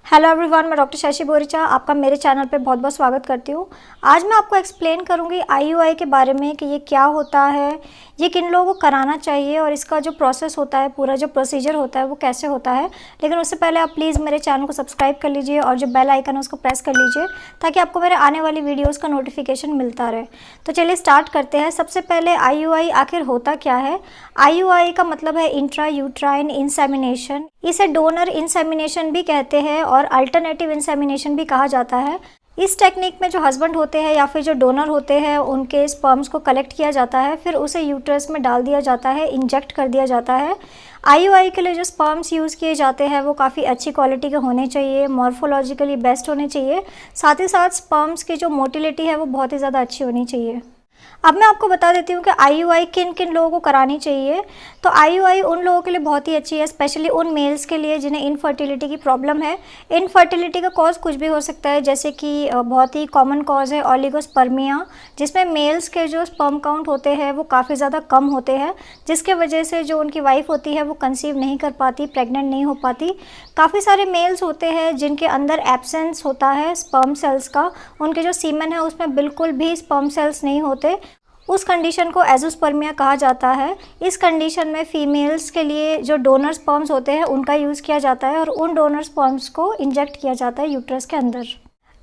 Hello everyone, मैं doctor Shashi बोरिचा आपका मेरे चैनल पे बहुत बहुत स्वागत करती हूँ। आज मैं आपको एक्सप्लेन करूँगी आईयूआई के बारे में कि ये क्या होता है, ये किन लोगों को कराना चाहिए और इसका जो प्रोसेस होता है, पूरा जो प्रोसीजर होता है वो कैसे होता है। लेकिन उससे पहले आप प्लीज़ मेरे चैनल को सब्सक्राइब कर लीजिए और जो बेल आइकन है उसको प्रेस कर लीजिए ताकि आपको मेरे आने वाली वीडियोज़ का नोटिफिकेशन मिलता रहे। तो चलिए स्टार्ट करते हैं। सबसे पहले आईयूआई आखिर होता क्या है। आईयूआई का मतलब है इंट्रा यूट्राइन इंसेमिनेशन। इसे डोनर इंसेमिनेशन भी कहते हैं और अल्टरनेटिव इंसेमिनेशन भी कहा जाता है। इस टेक्निक में जो हस्बैंड होते हैं या फिर जो डोनर होते हैं उनके स्पर्म्स को कलेक्ट किया जाता है, फिर उसे यूट्रस में डाल दिया जाता है, इंजेक्ट कर दिया जाता है। आईयूआई के लिए जो स्पर्म्स यूज़ किए जाते हैं वो काफ़ी अच्छी क्वालिटी के होने चाहिए, मॉर्फोलॉजिकली बेस्ट होने चाहिए। साथ ही साथ स्पर्म्स की जो मोटिलिटी है वो बहुत ही ज़्यादा अच्छी होनी चाहिए। अब मैं आपको बता देती हूँ कि आईयूआई किन किन लोगों को करानी चाहिए। तो आईयूआई उन लोगों के लिए बहुत ही अच्छी है, स्पेशली उन मेल्स के लिए जिन्हें इनफर्टिलिटी की प्रॉब्लम है। इनफर्टिलिटी का कॉज कुछ भी हो सकता है, जैसे कि बहुत ही कॉमन कॉज है ओलिगोस्पर्मिया, जिसमें मेल्स के जो स्पर्म काउंट होते हैं वो काफ़ी ज़्यादा कम होते हैं, जिसके वजह से जो उनकी वाइफ होती है वो कंसीव नहीं कर पाती, प्रेग्नेंट नहीं हो पाती। काफ़ी सारे मेल्स होते हैं जिनके अंदर एब्सेंस होता है स्पर्म सेल्स का, उनके जो सीमन है उसमें बिल्कुल भी स्पर्म सेल्स नहीं होते। उस कंडीशन को एज़ोस्पर्मिया कहा जाता है। इस कंडीशन में फीमेल्स के लिए जो डोनर स्पर्म्स होते हैं उनका यूज़ किया जाता है और उन डोनर स्पर्म्स को इंजेक्ट किया जाता है यूट्रस के अंदर।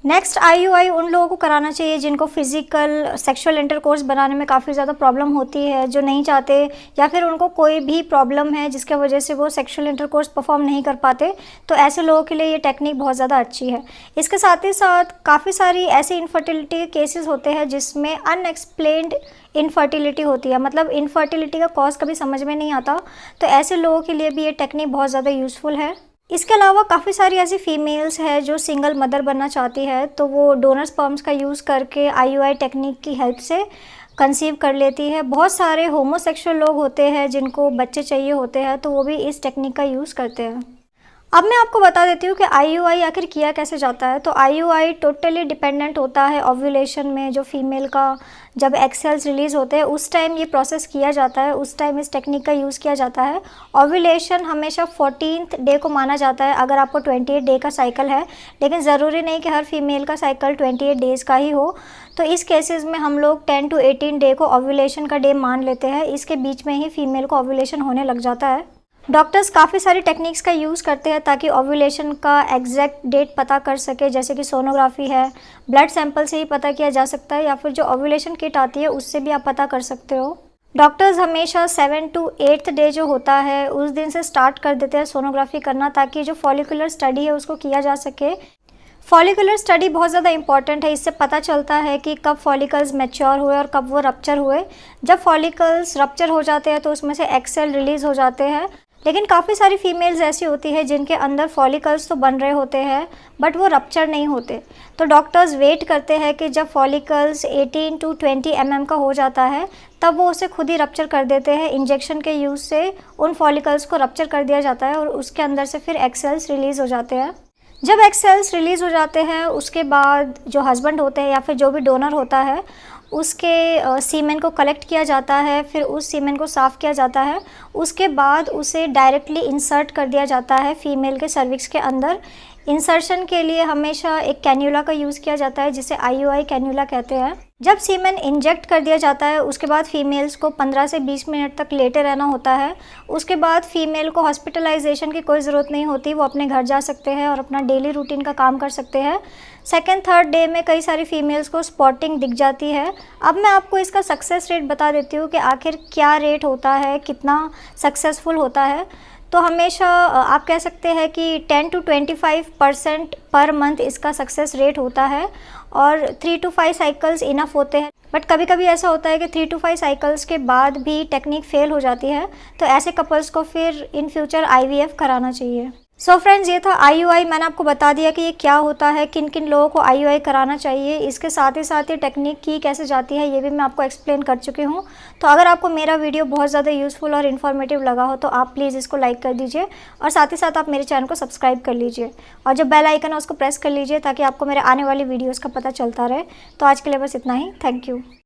नेक्स्ट आईयूआई उन लोगों को कराना चाहिए जिनको फिजिकल सेक्सुअल इंटरकोर्स बनाने में काफ़ी ज़्यादा प्रॉब्लम होती है, जो नहीं चाहते या फिर उनको कोई भी प्रॉब्लम है जिसके वजह से वो सेक्सुअल इंटरकोर्स परफॉर्म नहीं कर पाते। तो ऐसे लोगों के लिए ये टेक्निक बहुत ज़्यादा अच्छी है। इसके साथ ही साथ काफ़ी सारी ऐसी इनफर्टिलिटी के केसेस होते हैं जिसमें अनएक्सप्लेन्ड इनफर्टिलिटी होती है, मतलब इनफर्टिलिटी का कॉज कभी समझ में नहीं आता। तो ऐसे लोगों के लिए भी ये टेक्निक बहुत ज़्यादा यूज़फुल है। इसके अलावा काफ़ी सारी ऐसी फीमेल्स है जो सिंगल मदर बनना चाहती है, तो वो डोनर स्पर्म्स का यूज़ करके आईयूआई टेक्निक की हेल्प से कंसीव कर लेती है। बहुत सारे होमोसेक्सुअल लोग होते हैं जिनको बच्चे चाहिए होते हैं, तो वो भी इस टेक्निक का यूज़ करते हैं। अब मैं आपको बता देती हूँ कि आईयूआई आखिर किया कैसे जाता है। तो आईयूआई टोटली डिपेंडेंट होता है ओव्यूलेशन में। जो फीमेल का जब एग सेल्स रिलीज़ होते हैं उस टाइम ये प्रोसेस किया जाता है, उस टाइम इस टेक्निक का यूज़ किया जाता है। ओव्यूलेशन हमेशा 14th डे को माना जाता है अगर आपको 28 डे का साइकिल है, लेकिन ज़रूरी नहीं कि हर फीमेल का साइकिल 28 डेज़ का ही हो। तो इस केसेस में हम लोग 10 to 18 डे को ओव्यूलेशन का डे मान लेते हैं। इसके बीच में ही फीमेल को ओव्यूलेशन होने लग जाता है। डॉक्टर्स काफ़ी सारी टेक्निक्स का यूज़ करते हैं ताकि ओव्यूलेशन का एग्जैक्ट डेट पता कर सके, जैसे कि सोनोग्राफी है, ब्लड सैंपल से ही पता किया जा सकता है, या फिर जो ओव्यूलेशन किट आती है उससे भी आप पता कर सकते हो। डॉक्टर्स हमेशा 7 to 8th डे जो होता है उस दिन से स्टार्ट कर देते हैं सोनोग्राफी करना, ताकि जो फॉलिकुलर स्टडी है उसको किया जा सके। फॉलिकुलर स्टडी बहुत ज़्यादा इंपॉर्टेंट है। इससे पता चलता है कि कब फॉलिकल्स मैच्योर हुए और कब वो रप्चर हुए। जब फॉलिकल्स रप्चर हो जाते हैं तो उसमें से एग सेल रिलीज़ हो जाते हैं, लेकिन काफ़ी सारी फीमेल्स ऐसी होती है जिनके अंदर फॉलिकल्स तो बन रहे होते हैं बट वो रप्चर नहीं होते। तो डॉक्टर्स वेट करते हैं कि जब फॉलिकल्स 18 to 20 mm का हो जाता है तब वो उसे खुद ही रप्चर कर देते हैं। इंजेक्शन के यूज़ से उन फॉलिकल्स को रप्चर कर दिया जाता है और उसके अंदर से फिर एग सेल्स रिलीज़ हो जाते हैं। जब एग सेल्स रिलीज़ हो जाते हैं उसके बाद जो हस्बैंड होते हैं या फिर जो भी डोनर होता है उसके सीमेन को कलेक्ट किया जाता है, फिर उस सीमेन को साफ़ किया जाता है। उसके बाद उसे डायरेक्टली इंसर्ट कर दिया जाता है फीमेल के सर्विक्स के अंदर। इंसर्शन के लिए हमेशा एक कैन्यूला का यूज़ किया जाता है जिसे आईयूआई कैन्यूला कहते हैं। जब सीमेन इंजेक्ट कर दिया जाता है उसके बाद फीमेल्स को 15 से 20 मिनट तक लेटे रहना होता है। उसके बाद फीमेल को हॉस्पिटलाइजेशन की कोई ज़रूरत नहीं होती, वो अपने घर जा सकते हैं और अपना डेली रूटीन का काम कर सकते हैं। सेकेंड थर्ड डे में कई सारी फीमेल्स को स्पॉटिंग दिख जाती है। अब मैं आपको इसका सक्सेस रेट बता देती हूँ कि आखिर क्या रेट होता है, कितना सक्सेसफुल होता है। तो हमेशा आप कह सकते हैं कि 10 to 25% पर मंथ इसका सक्सेस रेट होता है और 3 to 5 साइकिल्स इनफ होते हैं। बट कभी कभी ऐसा होता है कि 3 to 5 साइकिल्स के बाद भी टेक्निक फेल हो जाती है, तो ऐसे कपल्स को फिर इन फ्यूचर आईवीएफ कराना चाहिए। सो फ्रेंड्स, ये था आईयूआई। मैंने आपको बता दिया कि ये क्या होता है, किन किन लोगों को आईयूआई कराना चाहिए। इसके साथ ही टेक्निक की कैसे जाती है ये भी मैं आपको एक्सप्लेन कर चुकी हूँ। तो अगर आपको मेरा वीडियो बहुत ज़्यादा यूज़फुल और इन्फॉर्मेटिव लगा हो तो आप प्लीज़ इसको लाइक कर दीजिए और साथ ही साथ आप मेरे चैनल को सब्सक्राइब कर लीजिए और जो बेल आइकन है उसको प्रेस कर लीजिए ताकि आपको मेरे आने वाली वीडियोज़ का पता चलता रहे। तो आज के लिए बस इतना ही। Thank you.